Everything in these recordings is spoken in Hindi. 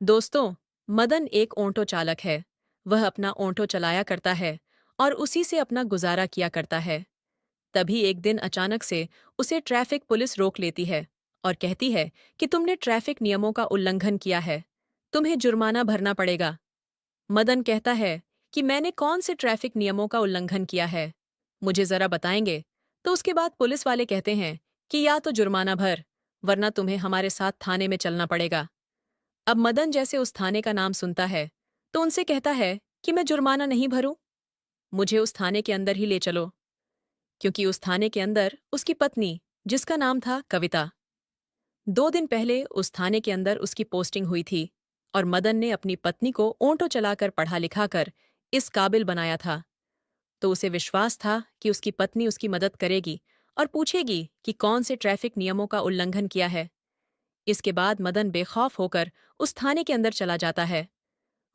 दोस्तों, मदन एक ऑटो चालक है। वह अपना ऑटो चलाया करता है और उसी से अपना गुजारा किया करता है। तभी एक दिन अचानक से उसे ट्रैफिक पुलिस रोक लेती है और कहती है कि तुमने ट्रैफिक नियमों का उल्लंघन किया है। तुम्हें जुर्माना भरना पड़ेगा। मदन कहता है कि मैंने कौन से ट्रैफिक नियमों का उल्लंघन किया है? मुझे जरा बताएंगे? तो उसके बाद पुलिस वाले कहते हैं कि या तो जुर्माना भर, वरना तुम्हें हमारे साथ थाने में चलना पड़ेगा। अब मदन जैसे उस थाने का नाम सुनता है तो उनसे कहता है कि मैं जुर्माना नहीं भरूं, मुझे उस थाने के अंदर ही ले चलो। क्योंकि उस थाने के अंदर उसकी पत्नी, जिसका नाम था कविता, 2 दिन पहले उस थाने के अंदर उसकी पोस्टिंग हुई थी और मदन ने अपनी पत्नी को ऑटो चलाकर पढ़ा लिखा कर इस काबिल बनाया था। तो उसे विश्वास था कि उसकी पत्नी उसकी मदद करेगी और पूछेगी कि कौन से ट्रैफिक नियमों का उल्लंघन किया है। इसके बाद मदन बेखौफ होकर उस थाने के अंदर चला जाता है।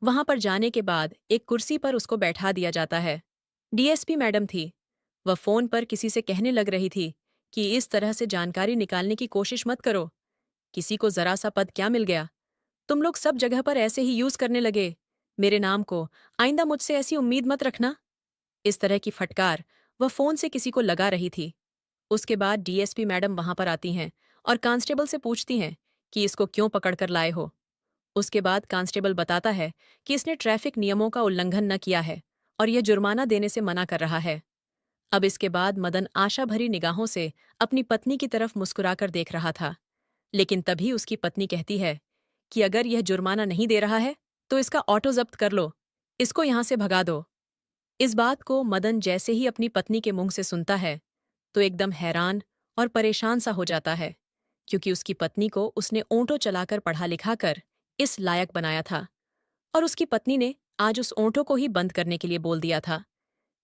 वहां पर जाने के बाद एक कुर्सी पर उसको बैठा दिया जाता है। डीएसपी मैडम थी। वह फोन पर किसी से कहने लग रही थी कि इस तरह से जानकारी निकालने की कोशिश मत करो। किसी को जरा सा पद क्या मिल गया, तुम लोग सब जगह पर ऐसे ही यूज करने लगे मेरे नाम को। आइंदा मुझसे ऐसी उम्मीद मत रखना। इस तरह की फटकार वह फोन से किसी को लगा रही थी। उसके बाद डीएसपी मैडम वहां पर आती हैं और कांस्टेबल से पूछती हैं कि इसको क्यों पकड़ कर लाए हो। उसके बाद कांस्टेबल बताता है कि इसने ट्रैफिक नियमों का उल्लंघन न किया है और यह जुर्माना देने से मना कर रहा है। अब इसके बाद मदन आशा भरी निगाहों से अपनी पत्नी की तरफ मुस्कुराकर देख रहा था। लेकिन तभी उसकी पत्नी कहती है कि अगर यह जुर्माना नहीं दे रहा है तो इसका ऑटो जब्त कर लो, इसको यहां से भगा दो। इस बात को मदन जैसे ही अपनी पत्नी के मुंह से सुनता है तो एकदम हैरान और परेशान सा हो जाता है, क्योंकि उसकी पत्नी को उसने ऑटो चलाकर पढ़ा लिखा कर इस लायक बनाया था और उसकी पत्नी ने आज उस ऑटो को ही बंद करने के लिए बोल दिया था,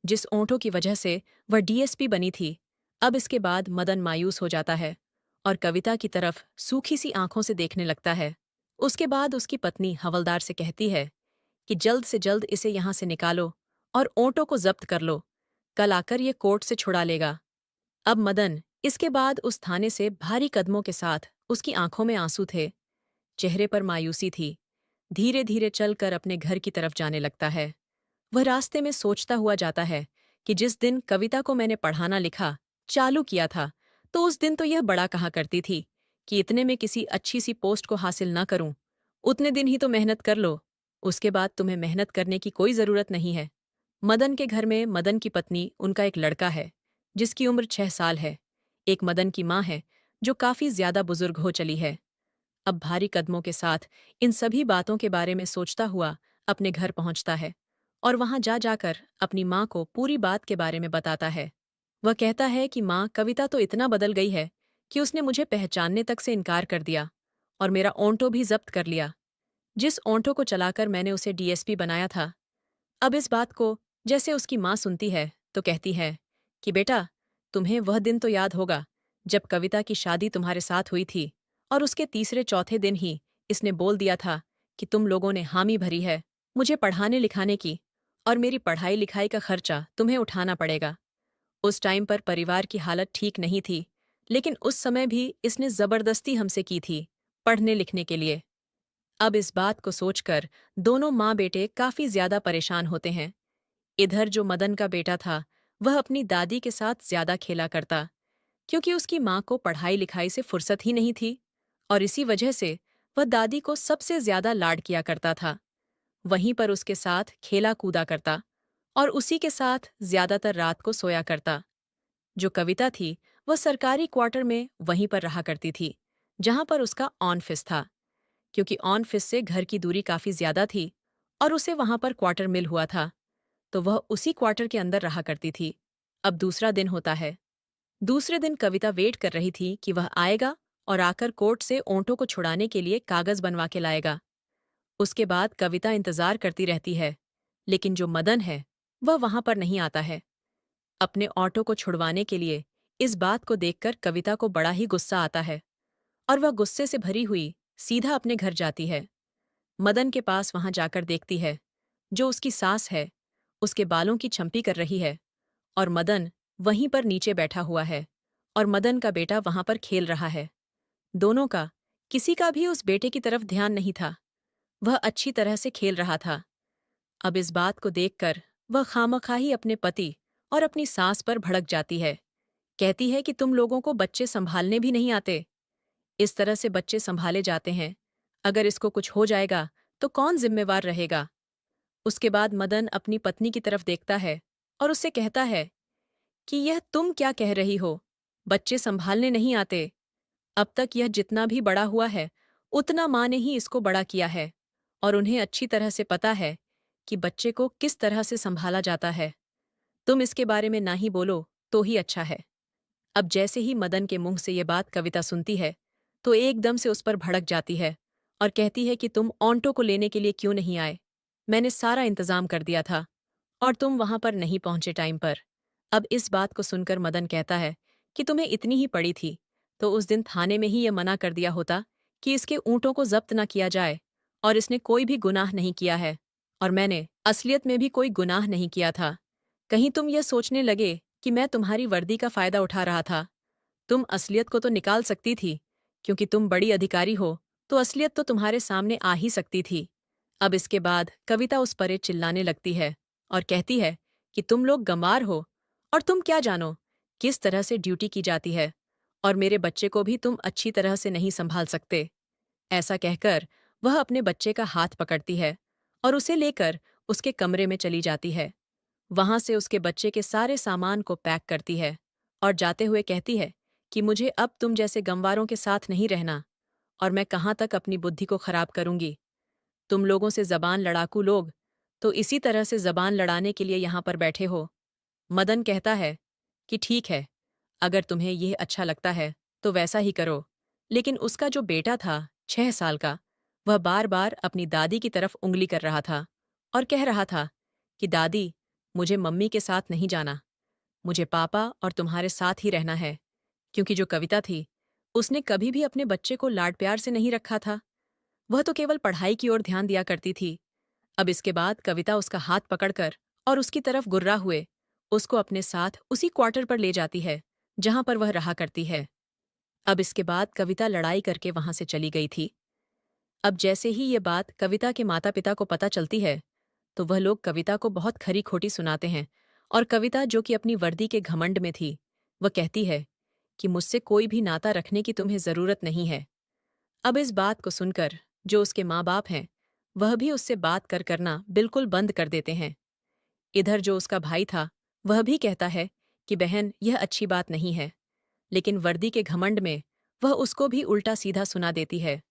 जिस ऑटो की वजह से वह डीएसपी बनी थी। अब इसके बाद मदन मायूस हो जाता है और कविता की तरफ सूखी सी आंखों से देखने लगता है। उसके बाद उसकी पत्नी हवलदार से कहती है कि जल्द से जल्द इसे यहां से निकालो और ऑटो को जब्त कर लो। कल आकर ये कोर्ट से छुड़ा लेगा। अब मदन इसके बाद उस थाने से भारी कदमों के साथ, उसकी आंखों में आंसू थे, चेहरे पर मायूसी थी, धीरे धीरे चलकर अपने घर की तरफ जाने लगता है। वह रास्ते में सोचता हुआ जाता है कि जिस दिन कविता को मैंने पढ़ाना लिखा चालू किया था, तो उस दिन तो यह बड़ा कहा करती थी कि इतने में किसी अच्छी सी पोस्ट को हासिल न करूं। उतने दिन ही तो मेहनत कर लो, उसके बाद तुम्हें मेहनत करने की कोई जरूरत नहीं है। मदन के घर में मदन की पत्नी, उनका एक लड़का है जिसकी उम्र 6 साल है। एक मदन की माँ है जो काफी ज्यादा बुजुर्ग हो चली है। अब भारी कदमों के साथ इन सभी बातों के बारे में सोचता हुआ अपने घर पहुंचता है और वहां जा जाकर अपनी माँ को पूरी बात के बारे में बताता है। वह कहता है कि माँ, कविता तो इतना बदल गई है कि उसने मुझे पहचानने तक से इनकार कर दिया और मेरा ऑटो भी जब्त कर लिया, जिस ऑटो को चलाकर मैंने उसे डीएसपी बनाया था। अब इस बात को जैसे उसकी माँ सुनती है तो कहती है कि बेटा, तुम्हें वह दिन तो याद होगा जब कविता की शादी तुम्हारे साथ हुई थी और उसके तीसरे चौथे दिन ही इसने बोल दिया था कि तुम लोगों ने हामी भरी है मुझे पढ़ाने लिखाने की और मेरी पढ़ाई लिखाई का खर्चा तुम्हें उठाना पड़ेगा। उस टाइम पर परिवार की हालत ठीक नहीं थी, लेकिन उस समय भी इसने जबरदस्ती हमसे की थी पढ़ने लिखने के लिए। अब इस बात को सोचकर दोनों माँ बेटे काफी ज्यादा परेशान होते हैं। इधर जो मदन का बेटा था वह अपनी दादी के साथ ज्यादा खेला करता, क्योंकि उसकी माँ को पढ़ाई लिखाई से फुर्सत ही नहीं थी और इसी वजह से वह दादी को सबसे ज्यादा लाड किया करता था। वहीं पर उसके साथ खेला कूदा करता और उसी के साथ ज्यादातर रात को सोया करता। जो कविता थी वह सरकारी क्वार्टर में वहीं पर रहा करती थी जहां पर उसका ऑफिस था, क्योंकि ऑफिस से घर की दूरी काफी ज्यादा थी और उसे वहां पर क्वार्टर मिल हुआ था, तो वह उसी क्वार्टर के अंदर रहा करती थी। अब दूसरा दिन होता है। दूसरे दिन कविता वेट कर रही थी कि वह आएगा और आकर कोर्ट से ऑटो को छुड़ाने के लिए कागज बनवा के लाएगा। उसके बाद कविता इंतजार करती रहती है, लेकिन जो मदन है वह वहां पर नहीं आता है अपने ऑटो को छुड़वाने के लिए। इस बात को देखकर कविता को बड़ा ही गुस्सा आता है और वह गुस्से से भरी हुई सीधा अपने घर जाती है। मदन के पास वहां जाकर देखती है जो उसकी सास है उसके बालों की छंपी कर रही है और मदन वहीं पर नीचे बैठा हुआ है और मदन का बेटा वहां पर खेल रहा है। दोनों का, किसी का भी उस बेटे की तरफ ध्यान नहीं था। वह अच्छी तरह से खेल रहा था। अब इस बात को देखकर वह खामखा ही अपने पति और अपनी सास पर भड़क जाती है। कहती है कि तुम लोगों को बच्चे संभालने भी नहीं आते। इस तरह से बच्चे संभाले जाते हैं। अगर इसको कुछ हो जाएगा तो कौन जिम्मेवार रहेगा? उसके बाद मदन अपनी पत्नी की तरफ देखता है और उससे कहता है कि यह तुम क्या कह रही हो? बच्चे संभालने नहीं आते। अब तक यह जितना भी बड़ा हुआ है, उतना माँ ने ही इसको बड़ा किया है और उन्हें अच्छी तरह से पता है कि बच्चे को किस तरह से संभाला जाता है। तुम इसके बारे में ना ही बोलो तो ही अच्छा है। अब जैसे ही मदन के मुंह से ये बात कविता सुनती है, तो एकदम से उस पर भड़क जाती है और कहती है कि तुम ऑन्टो को लेने के लिए क्यों नहीं आए? मैंने सारा इंतजाम कर दिया था और तुम वहां पर नहीं पहुंचे टाइम पर। अब इस बात को सुनकर मदन कहता है कि तुम्हें इतनी ही पड़ी थी, तो उस दिन थाने में ही ये मना कर दिया होता कि इसके ऊँटों को जब्त न किया जाए और इसने कोई भी गुनाह नहीं किया है और मैंने असलियत में भी कोई गुनाह नहीं किया था। कहीं तुम यह सोचने लगे कि मैं तुम्हारी वर्दी का फायदा उठा रहा था। तुम असलियत को तो निकाल सकती थी, क्योंकि तुम बड़ी अधिकारी हो, तो असलियत तो तुम्हारे सामने आ ही सकती थी। अब इसके बाद कविता उस पर चिल्लाने लगती है और कहती है कि तुम लोग गंवार हो और तुम क्या जानो किस तरह से ड्यूटी की जाती है, और मेरे बच्चे को भी तुम अच्छी तरह से नहीं संभाल सकते। ऐसा कहकर वह अपने बच्चे का हाथ पकड़ती है और उसे लेकर उसके कमरे में चली जाती है। वहां से उसके बच्चे के सारे सामान को पैक करती है और जाते हुए कहती है कि मुझे अब तुम जैसे गंवारों के साथ नहीं रहना, और मैं कहाँ तक अपनी बुद्धि को खराब करूंगी। तुम लोगों से जबान लड़ाकू लोग तो इसी तरह से जबान लड़ाने के लिए यहाँ पर बैठे हो। मदन कहता है कि ठीक है, अगर तुम्हें यह अच्छा लगता है तो वैसा ही करो। लेकिन उसका जो बेटा था 6 साल का, वह बार बार अपनी दादी की तरफ उंगली कर रहा था और कह रहा था कि दादी, मुझे मम्मी के साथ नहीं जाना, मुझे पापा और तुम्हारे साथ ही रहना है। क्योंकि जो कविता थी, उसने कभी भी अपने बच्चे को लाड प्यार से नहीं रखा था। वह तो केवल पढ़ाई की ओर ध्यान दिया करती थी। अब इसके बाद कविता उसका हाथ पकड़कर और उसकी तरफ गुर्रा हुए उसको अपने साथ उसी क्वार्टर पर ले जाती है जहां पर वह रहा करती है। अब इसके बाद कविता लड़ाई करके वहां से चली गई थी। अब जैसे ही ये बात कविता के माता पिता को पता चलती है, तो वह लोग कविता को बहुत खरी खोटी सुनाते हैं और कविता, जो कि अपनी वर्दी के घमंड में थी, वह कहती है कि मुझसे कोई भी नाता रखने की तुम्हें जरूरत नहीं है। अब इस बात को सुनकर जो उसके माँ बाप हैं, वह भी उससे बात करना बिल्कुल बंद कर देते हैं। इधर जो उसका भाई था, वह भी कहता है कि बहन, यह अच्छी बात नहीं है, लेकिन वर्दी के घमंड में वह उसको भी उल्टा सीधा सुना देती है।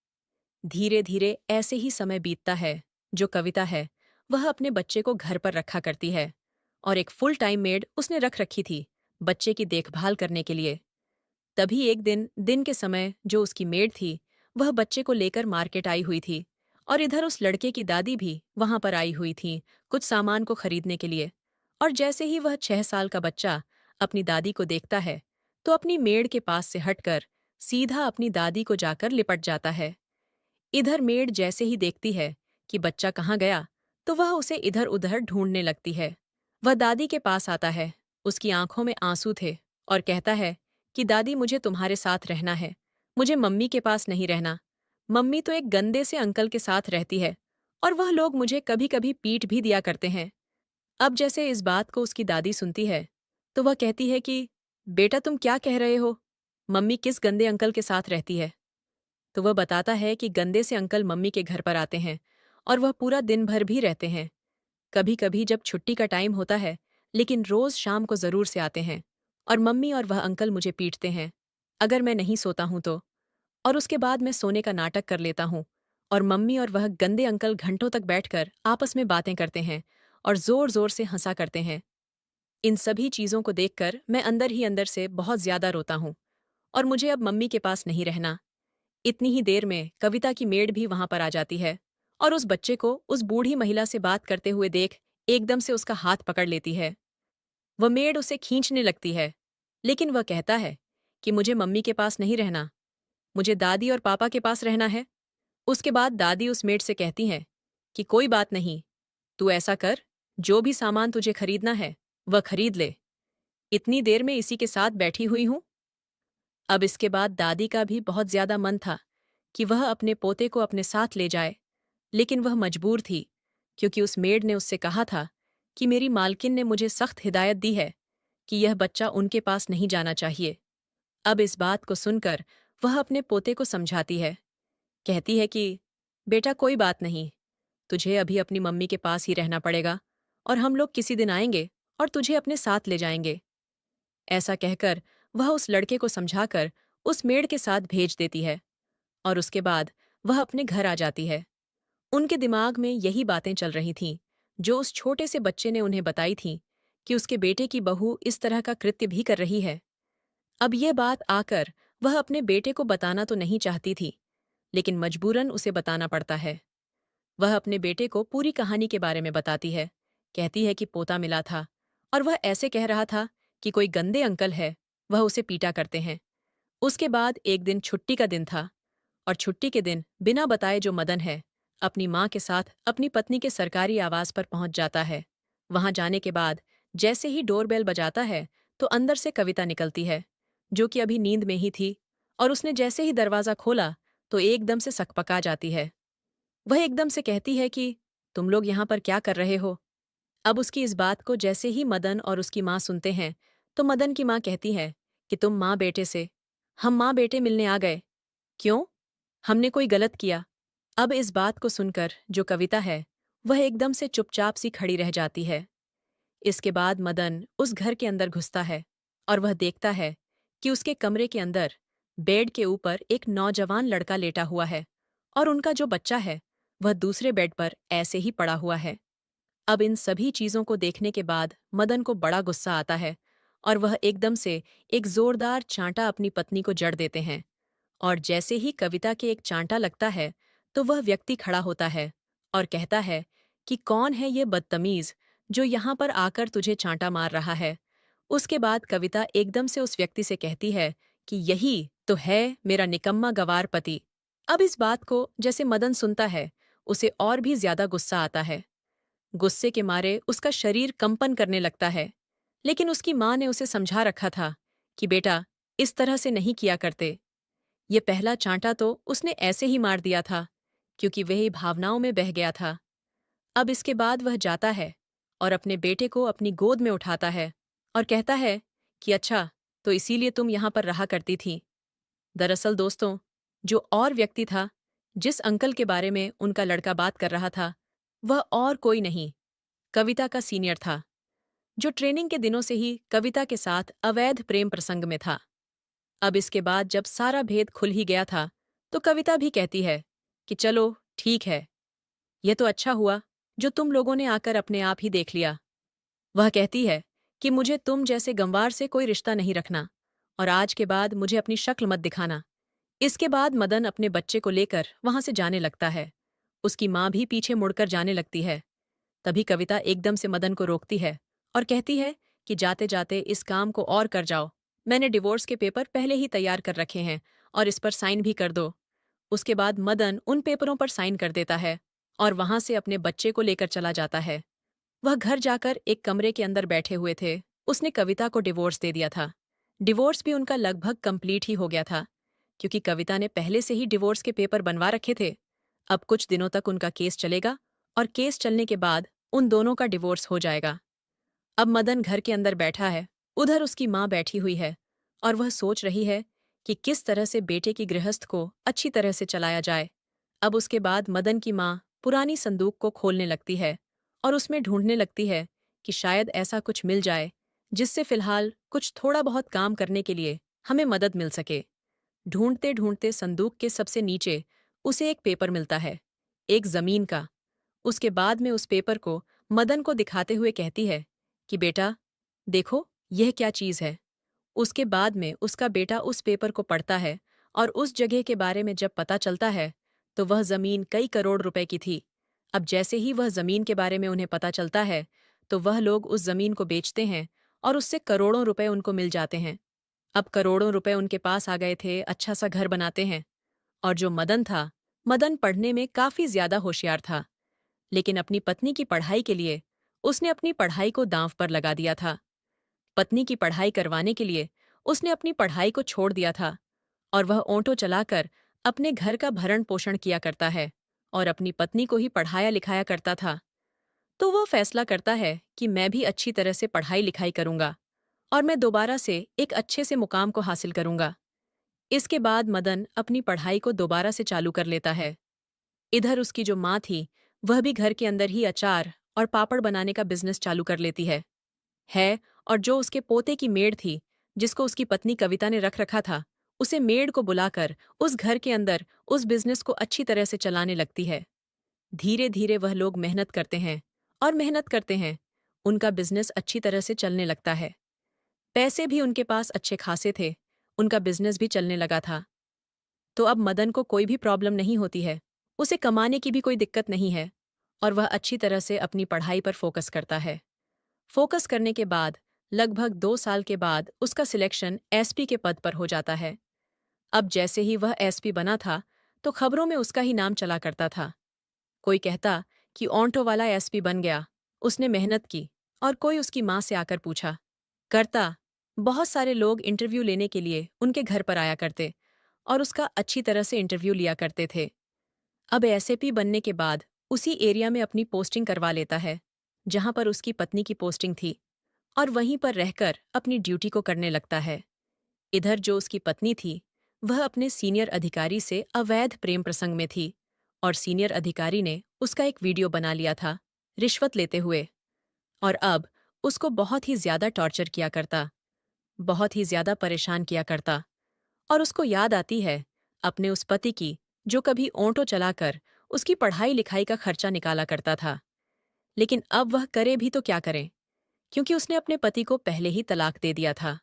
धीरे धीरे ऐसे ही समय बीतता है। जो कविता है, वह अपने बच्चे को घर पर रखा करती है और एक फुल टाइम मेड उसने रख रखी थी बच्चे की देखभाल करने के लिए। तभी एक दिन दिन के समय जो उसकी मेड थी, वह बच्चे को लेकर मार्केट आई हुई थी और इधर उस लड़के की दादी भी वहां पर आई हुई थी कुछ सामान को खरीदने के लिए। और जैसे ही वह 6 साल का बच्चा अपनी दादी को देखता है, तो अपनी मेड के पास से हटकर सीधा अपनी दादी को जाकर लिपट जाता है। इधर मेड जैसे ही देखती है कि बच्चा कहाँ गया, तो वह उसे इधर उधर ढूंढने लगती है। वह दादी के पास आता है, उसकी आंखों में आंसू थे, और कहता है कि दादी, मुझे तुम्हारे साथ रहना है, मुझे मम्मी के पास नहीं रहना। मम्मी तो एक गंदे से अंकल के साथ रहती है और वह लोग मुझे कभी कभी पीट भी दिया करते हैं। अब जैसे इस बात को उसकी दादी सुनती है, तो वह कहती है कि बेटा, तुम क्या कह रहे हो? मम्मी किस गंदे अंकल के साथ रहती है? तो वह बताता है कि गंदे से अंकल मम्मी के घर पर आते हैं और वह पूरा दिन भर भी रहते हैं। कभी कभी जब छुट्टी का टाइम होता है, लेकिन रोज शाम को जरूर से आते हैं और मम्मी और वह अंकल मुझे पीटते हैं अगर मैं नहीं सोता हूं तो। और उसके बाद मैं सोने का नाटक कर लेता हूँ और मम्मी और वह गंदे अंकल घंटों तक बैठकर आपस में बातें करते हैं और जोर जोर से हंसा करते हैं। इन सभी चीजों को देखकर मैं अंदर ही अंदर से बहुत ज्यादा रोता हूँ और मुझे अब मम्मी के पास नहीं रहना। इतनी ही देर में कविता की मेड भी वहां पर आ जाती है और उस बच्चे को उस बूढ़ी महिला से बात करते हुए देख एकदम से उसका हाथ पकड़ लेती है। वह मेड उसे खींचने लगती है, लेकिन वह कहता है कि मुझे मम्मी के पास नहीं रहना, मुझे दादी और पापा के पास रहना है। उसके बाद दादी उस मेड से कहती हैं कि कोई बात नहीं, तू ऐसा कर, जो भी सामान तुझे खरीदना है वह खरीद ले, इतनी देर में इसी के साथ बैठी हुई हूं। अब इसके बाद दादी का भी बहुत ज्यादा मन था कि वह अपने पोते को अपने साथ ले जाए, लेकिन वह मजबूर थी, क्योंकि उस मेड ने उससे कहा था कि मेरी मालकिन ने मुझे सख्त हिदायत दी है कि यह बच्चा उनके पास नहीं जाना चाहिए। अब इस बात को सुनकर वह अपने पोते को समझाती है। कहती है कि बेटा कोई बात नहीं, तुझे अभी अपनी मम्मी के पास ही रहना पड़ेगा और हम लोग किसी दिन आएंगे और तुझे अपने साथ ले जाएंगे। ऐसा कहकर वह उस लड़के को समझाकर उस मेड के साथ भेज देती है और उसके बाद वह अपने घर आ जाती है। उनके दिमाग में यही बातें चल रही थीं जो उस छोटे से बच्चे ने उन्हें बताई थीं कि उसके बेटे की बहू इस तरह का कृत्य भी कर रही है। अब यह बात आकर वह अपने बेटे को बताना तो नहीं चाहती थी, लेकिन मजबूरन उसे बताना पड़ता है। वह अपने बेटे को पूरी कहानी के बारे में बताती है। कहती है कि पोता मिला था और वह ऐसे कह रहा था कि कोई गंदे अंकल है, वह उसे पीटा करते हैं। उसके बाद एक दिन छुट्टी का दिन था और छुट्टी के दिन बिना बताए जो मदन है अपनी माँ के साथ अपनी पत्नी के सरकारी आवास पर पहुंच जाता है। वहां जाने के बाद जैसे ही डोरबेल बजाता है तो अंदर से कविता निकलती है, जो कि अभी नींद में ही थी, और उसने जैसे ही दरवाज़ा खोला तो एकदम से सकपका जाती है। वह एकदम से कहती है कि तुम लोग यहाँ पर क्या कर रहे हो? अब उसकी इस बात को जैसे ही मदन और उसकी माँ सुनते हैं तो मदन की माँ कहती है कि तुम माँ बेटे से, हम माँ बेटे मिलने आ गए। क्यों? हमने कोई गलत किया? अब इस बात को सुनकर जो कविता है वह एकदम से चुपचाप सी खड़ी रह जाती है। इसके बाद मदन उस घर के अंदर घुसता है और वह देखता है कि उसके कमरे के अंदर बेड के ऊपर एक नौजवान लड़का लेटा हुआ है और उनका जो बच्चा है वह दूसरे बेड पर ऐसे ही पड़ा हुआ है। अब इन सभी चीजों को देखने के बाद मदन को बड़ा गुस्सा आता है और वह एकदम से एक जोरदार चांटा अपनी पत्नी को जड़ देते हैं। और जैसे ही कविता के एक चांटा लगता है तो वह व्यक्ति खड़ा होता है और कहता है कि कौन है ये बदतमीज जो यहाँ पर आकर तुझे चांटा मार रहा है। उसके बाद कविता एकदम से उस व्यक्ति से कहती है कि यही तो है मेरा निकम्मा गवार पति। अब इस बात को जैसे मदन सुनता है उसे और भी ज्यादा गुस्सा आता है। गुस्से के मारे उसका शरीर कंपन करने लगता है, लेकिन उसकी माँ ने उसे समझा रखा था कि बेटा इस तरह से नहीं किया करते। ये पहला चांटा तो उसने ऐसे ही मार दिया था, क्योंकि वह भावनाओं में बह गया था। अब इसके बाद वह जाता है और अपने बेटे को अपनी गोद में उठाता है और कहता है कि अच्छा, तो इसीलिए तुम यहाँ पर रहा करती थी। दरअसल दोस्तों, जो और व्यक्ति था, जिस अंकल के बारे में उनका लड़का बात कर रहा था, वह और कोई नहीं, कविता का सीनियर था, जो ट्रेनिंग के दिनों से ही कविता के साथ अवैध प्रेम प्रसंग में था। अब इसके बाद जब सारा भेद खुल ही गया था तो कविता भी कहती है कि चलो ठीक है, यह तो अच्छा हुआ जो तुम लोगों ने आकर अपने आप ही देख लिया। वह कहती है कि मुझे तुम जैसे गंवार से कोई रिश्ता नहीं रखना और आज के बाद मुझे अपनी शक्ल मत दिखाना। इसके बाद मदन अपने बच्चे को लेकर वहां से जाने लगता है। उसकी माँ भी पीछे मुड़कर जाने लगती है। तभी कविता एकदम से मदन को रोकती है और कहती है कि जाते जाते इस काम को और कर जाओ। मैंने डिवोर्स के पेपर पहले ही तैयार कर रखे हैं और इस पर साइन भी कर दो। उसके बाद मदन उन पेपरों पर साइन कर देता है और वहां से अपने बच्चे को लेकर चला जाता है। वह घर जाकर एक कमरे के अंदर बैठे हुए थे। उसने कविता को डिवोर्स दे दिया था। डिवोर्स भी उनका लगभग कंप्लीट ही हो गया था, क्योंकि कविता ने पहले से ही डिवोर्स के पेपर बनवा रखे थे। अब कुछ दिनों तक उनका केस चलेगा और केस चलने के बाद उन दोनों का डिवोर्स हो जाएगा। अब मदन घर के अंदर बैठा है, उधर उसकी माँ बैठी हुई है और वह सोच रही है कि किस तरह से बेटे की गृहस्थ को अच्छी तरह से चलाया जाए। अब उसके बाद मदन की माँ पुरानी संदूक को खोलने लगती है और उसमें ढूंढने लगती है कि शायद ऐसा कुछ मिल जाए जिससे फिलहाल कुछ थोड़ा बहुत काम करने के लिए हमें मदद मिल सके। ढूंढते ढूंढते संदूक के सबसे नीचे उसे एक पेपर मिलता है, एक जमीन का। उसके बाद में उस पेपर को मदन को दिखाते हुए कहती है कि बेटा देखो, यह क्या चीज है। उसके बाद में उसका बेटा उस पेपर को पढ़ता है और उस जगह के बारे में जब पता चलता है तो वह जमीन कई करोड़ रुपए की थी। अब जैसे ही वह जमीन के बारे में उन्हें पता चलता है तो वह लोग उस जमीन को बेचते हैं और उससे करोड़ों रुपए उनको मिल जाते हैं। अब करोड़ों रुपए उनके पास आ गए थे, अच्छा सा घर बनाते हैं। और जो मदन था, मदन पढ़ने में काफी ज्यादा होशियार था, लेकिन अपनी पत्नी की पढ़ाई के लिए उसने अपनी पढ़ाई को दांव पर लगा दिया था। पत्नी की पढ़ाई करवाने के लिए उसने अपनी पढ़ाई को छोड़ दिया था और वह ऑटो चलाकर अपने घर का भरण पोषण किया करता है और अपनी पत्नी को ही पढ़ाया लिखाया करता था। तो वह फैसला करता है कि मैं भी अच्छी तरह से पढ़ाई लिखाई करूंगा और मैं दोबारा से एक अच्छे से मुकाम को हासिल करूंगा। इसके बाद मदन अपनी पढ़ाई को दोबारा से चालू कर लेता है। इधर उसकी जो माँ थी, वह भी घर के अंदर ही अचार और पापड़ बनाने का बिजनेस चालू कर लेती है। और जो उसके पोते की मेड थी, जिसको उसकी पत्नी कविता ने रख रखा था, उसे मेड को बुलाकर उस घर के अंदर उस बिजनेस को अच्छी तरह से चलाने लगती है। धीरे धीरे वह लोग मेहनत करते हैं और मेहनत करते हैं। उनका बिजनेस अच्छी तरह से चलने लगता है। पैसे भी उनके पास अच्छे खासे थे। उनका बिजनेस भी चलने लगा था। तो अब मदन को कोई भी प्रॉब्लम नहीं होती है। उसे कमाने की भी कोई दिक्कत नहीं है और वह अच्छी तरह से अपनी पढ़ाई पर फोकस करता है। फोकस करने के बाद लगभग 2 साल के बाद उसका सिलेक्शन एसपी के पद पर हो जाता है। अब जैसे ही वह एसपी बना था, तो खबरों में उसका ही नाम चला करता था। कोई कहता कि ऑन्टो वाला एसपी बन गया, उसने मेहनत की। और कोई उसकी माँ से आकर पूछा करता। बहुत सारे लोग इंटरव्यू लेने के लिए उनके घर पर आया करते और उसका अच्छी तरह से इंटरव्यू लिया करते थे। अब एसएपी बनने के बाद उसी एरिया में अपनी पोस्टिंग करवा लेता है, जहां पर उसकी पत्नी की पोस्टिंग थी, और वहीं पर रहकर अपनी ड्यूटी को करने लगता है। इधर जो उसकी पत्नी थी, वह अपने सीनियर अधिकारी से अवैध प्रेम प्रसंग में थी और सीनियर अधिकारी ने उसका एक वीडियो बना लिया था, रिश्वत लेते हुए। और अब उसको बहुत ही ज्यादा टॉर्चर किया करता, बहुत ही ज्यादा परेशान किया करता। और उसको याद आती है अपने उस पति की, जो कभी ऑटो चलाकर उसकी पढ़ाई लिखाई का खर्चा निकाला करता था। लेकिन अब वह करे भी तो क्या करे, क्योंकि उसने अपने पति को पहले ही तलाक दे दिया था।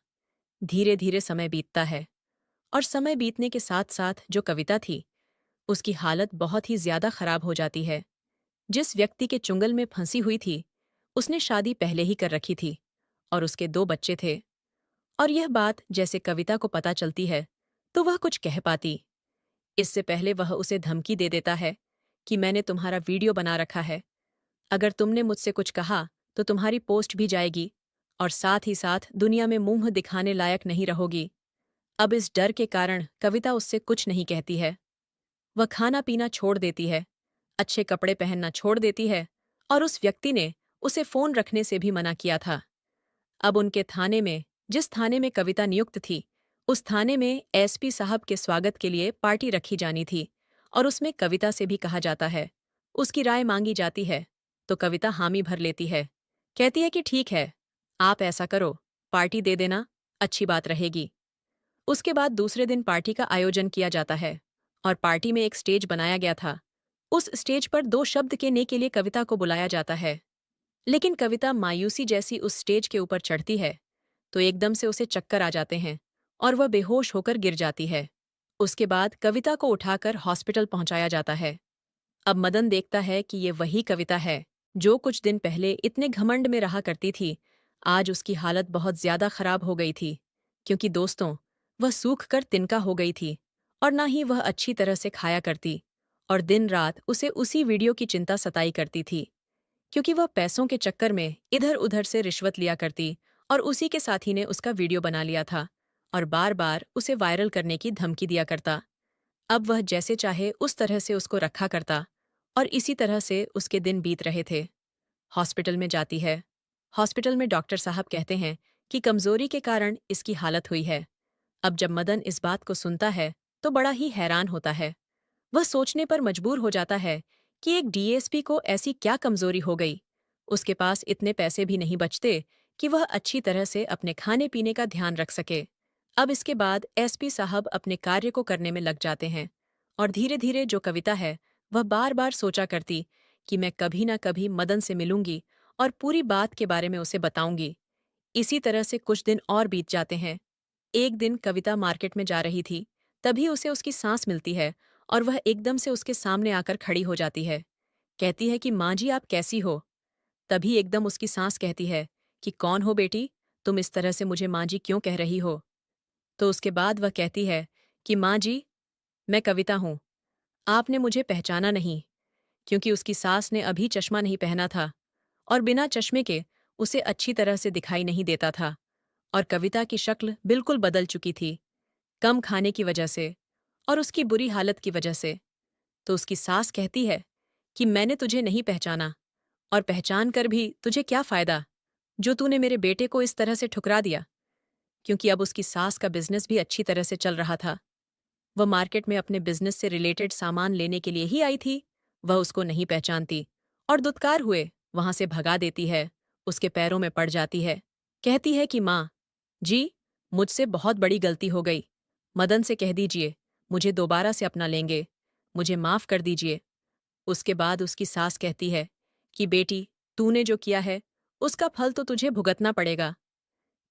धीरे धीरे समय बीतता है और समय बीतने के साथ साथ जो कविता थी, उसकी हालत बहुत ही ज्यादा खराब हो जाती है। जिस व्यक्ति के चुंगल में फंसी हुई थी, उसने शादी पहले ही कर रखी थी और उसके 2 बच्चे थे। और यह बात जैसे कविता को पता चलती है, तो वह कुछ कह पाती। इससे पहले वह उसे धमकी दे देता है कि मैंने तुम्हारा वीडियो बना रखा है, अगर तुमने मुझसे कुछ कहा तो तुम्हारी पोस्ट भी जाएगी और साथ ही साथ दुनिया में मुंह दिखाने लायक नहीं रहोगी। अब इस डर के कारण कविता उससे कुछ नहीं कहती है। वह खाना पीना छोड़ देती है, अच्छे कपड़े पहनना छोड़ देती है और उस व्यक्ति ने उसे फोन रखने से भी मना किया था। अब उनके थाने में, जिस थाने में कविता नियुक्त थी, उस थाने में एसपी साहब के स्वागत के लिए पार्टी रखी जानी थी और उसमें कविता से भी कहा जाता है। उसकी राय मांगी जाती है तो कविता हामी भर लेती है, कहती है कि ठीक है, आप ऐसा करो, पार्टी दे देना, अच्छी बात रहेगी। उसके बाद दूसरे दिन पार्टी का आयोजन किया जाता है और पार्टी में एक स्टेज बनाया गया था। उस स्टेज पर 2 शब्द कहने के लिए कविता को बुलाया जाता है। लेकिन कविता मायूसी जैसी उस स्टेज के ऊपर चढ़ती है तो एकदम से उसे चक्कर आ जाते हैं और वह बेहोश होकर गिर जाती है। उसके बाद कविता को उठाकर हॉस्पिटल पहुंचाया जाता है। अब मदन देखता है कि ये वही कविता है जो कुछ दिन पहले इतने घमंड में रहा करती थी। आज उसकी हालत बहुत ज्यादा खराब हो गई थी, क्योंकि दोस्तों, वह सूख कर तिनका हो गई थी और ना ही वह अच्छी तरह से खाया करती और दिन रात उसे उसी वीडियो की चिंता सताई करती थी, क्योंकि वह पैसों के चक्कर में इधर उधर से रिश्वत लिया करती और उसी के साथी ने उसका वीडियो बना लिया था और बार बार उसे वायरल करने की धमकी दिया करता। अब वह जैसे चाहे उस तरह से उसको रखा करता और इसी तरह से उसके दिन बीत रहे थे। हॉस्पिटल में जाती है। हॉस्पिटल में डॉक्टर साहब कहते हैं कि कमजोरी के कारण इसकी हालत हुई है। अब जब मदन इस बात को सुनता है तो बड़ा ही हैरान होता है। वह सोचने पर मजबूर हो जाता है कि एक डीएसपी को ऐसी क्या कमजोरी हो गई। उसके पास इतने पैसे भी नहीं बचते कि वह अच्छी तरह से अपने खाने पीने का ध्यान रख सके। अब इसके बाद एसपी साहब अपने कार्य को करने में लग जाते हैं और धीरे धीरे जो कविता है, वह बार बार सोचा करती कि मैं कभी ना कभी मदन से मिलूंगी और पूरी बात के बारे में उसे बताऊंगी। इसी तरह से कुछ दिन और बीत जाते हैं। एक दिन कविता मार्केट में जा रही थी, तभी उसे उसकी सांस मिलती है और वह एकदम से उसके सामने आकर खड़ी हो जाती है। कहती है कि माँ जी, आप कैसी हो? तभी एकदम उसकी सांस कहती है कि कौन हो बेटी, तुम इस तरह से मुझे माँ जी क्यों कह रही हो? तो उसके बाद वह कहती है कि माँ जी, मैं कविता हूँ, आपने मुझे पहचाना नहीं, क्योंकि उसकी सास ने अभी चश्मा नहीं पहना था और बिना चश्मे के उसे अच्छी तरह से दिखाई नहीं देता था और कविता की शक्ल बिल्कुल बदल चुकी थी, कम खाने की वजह से और उसकी बुरी हालत की वजह से। तो उसकी सास कहती है कि मैंने तुझे नहीं पहचाना, और पहचान कर भी तुझे क्या फ़ायदा, जो तूने मेरे बेटे को इस तरह से ठुकरा दिया। क्योंकि अब उसकी सास का बिज़नेस भी अच्छी तरह से चल रहा था। वह मार्केट में अपने बिज़नेस से रिलेटेड सामान लेने के लिए ही आई थी। वह उसको नहीं पहचानती और दुत्कार हुए वहाँ से भगा देती है, उसके पैरों में पड़ जाती है। कहती है कि माँ जी, मुझसे बहुत बड़ी गलती हो गई। मदन से कह दीजिए, मुझे दोबारा से अपना लेंगे। मुझे माफ़ कर दीजिए। उसके बाद उसकी सास कहती है कि बेटी, तूने जो किया है, उसका फल तो तुझे भुगतना पड़ेगा।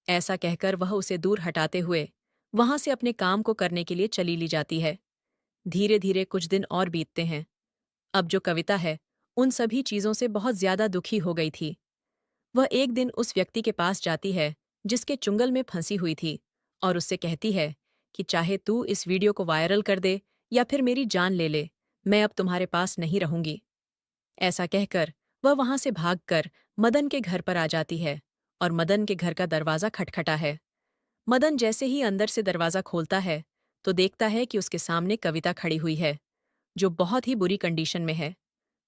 ऐसा कहकर वह उसे दूर हटाते हुए वहां से अपने काम को करने के लिए चली ली जाती है। धीरे धीरे कुछ दिन और बीतते हैं। अब जो कविता है, उन सभी चीजों से बहुत ज्यादा दुखी हो गई थी। वह एक दिन उस व्यक्ति के पास जाती है जिसके चुंगल में फंसी हुई थी, और उससे कहती है कि चाहे तू इस वीडियो को वायरल कर दे या फिर मेरी जान ले ले, मैं अब तुम्हारे पास नहीं रहूंगी। ऐसा कहकर वह वहां से भागकर मदन के घर पर आ जाती है, और मदन के घर का दरवाजा खटखटा है। मदन जैसे ही अंदर से दरवाजा खोलता है तो देखता है कि उसके सामने कविता खड़ी हुई है, जो बहुत ही बुरी कंडीशन में है।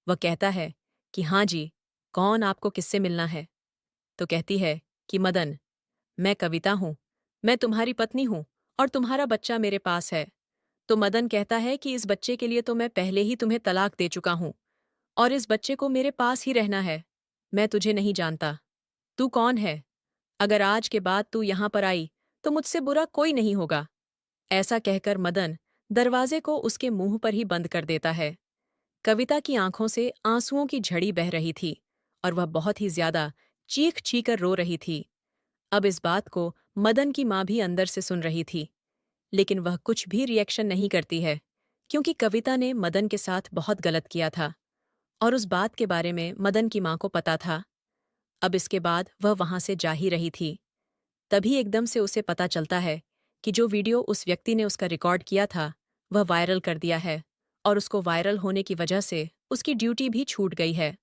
वह कहता है कि हाँ जी, कौन आपको किससे मिलना है? तो कहती है कि मदन, मैं कविता हूँ, मैं तुम्हारी पत्नी हूँ, और तुम्हारा बच्चा मेरे पास है। तो मदन कहता है कि इस बच्चे के लिए तो मैं पहले ही तुम्हें तलाक दे चुका हूँ, और इस बच्चे को मेरे पास ही रहना है। मैं तुझे नहीं जानता। तू कौन है? अगर आज के बाद तू यहाँ पर आई तो मुझसे बुरा कोई नहीं होगा। ऐसा कहकर मदन दरवाजे को उसके मुंह पर ही बंद कर देता है। कविता की आंखों से आंसुओं की झड़ी बह रही थी, और वह बहुत ही ज्यादा चीख चीखकर रो रही थी। अब इस बात को मदन की माँ भी अंदर से सुन रही थी, लेकिन वह कुछ भी रिएक्शन नहीं करती है, क्योंकि कविता ने मदन के साथ बहुत गलत किया था, और उस बात के बारे में मदन की माँ को पता था। अब इसके बाद वह वहां से जा ही रही थी। तभी एकदम से उसे पता चलता है कि जो वीडियो उस व्यक्ति ने उसका रिकॉर्ड किया था, वह वायरल कर दिया है, और उसको वायरल होने की वजह से उसकी ड्यूटी भी छूट गई है।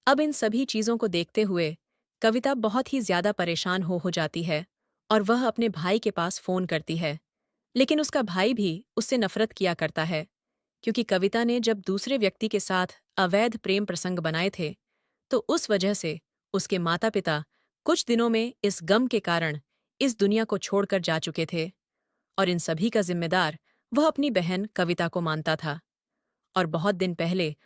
अब इन सभी चीज़ों को देखते हुए कविता बहुत ही ज्यादा परेशान हो जाती है, और वह अपने भाई के पास फ़ोन करती है। लेकिन उसका भाई भी उससे नफरत किया करता है, क्योंकि कविता ने जब दूसरे व्यक्ति के साथ अवैध प्रेम प्रसंग बनाए थे, तो उस वजह से उसके माता-पिता कुछ दिनों में इस गम के कारण इस दुनिया को छोड़कर जा चुके थे, और इन सभी का जिम्मेदार वह अपनी बहन कविता को मानता था। और बहुत दिन पहले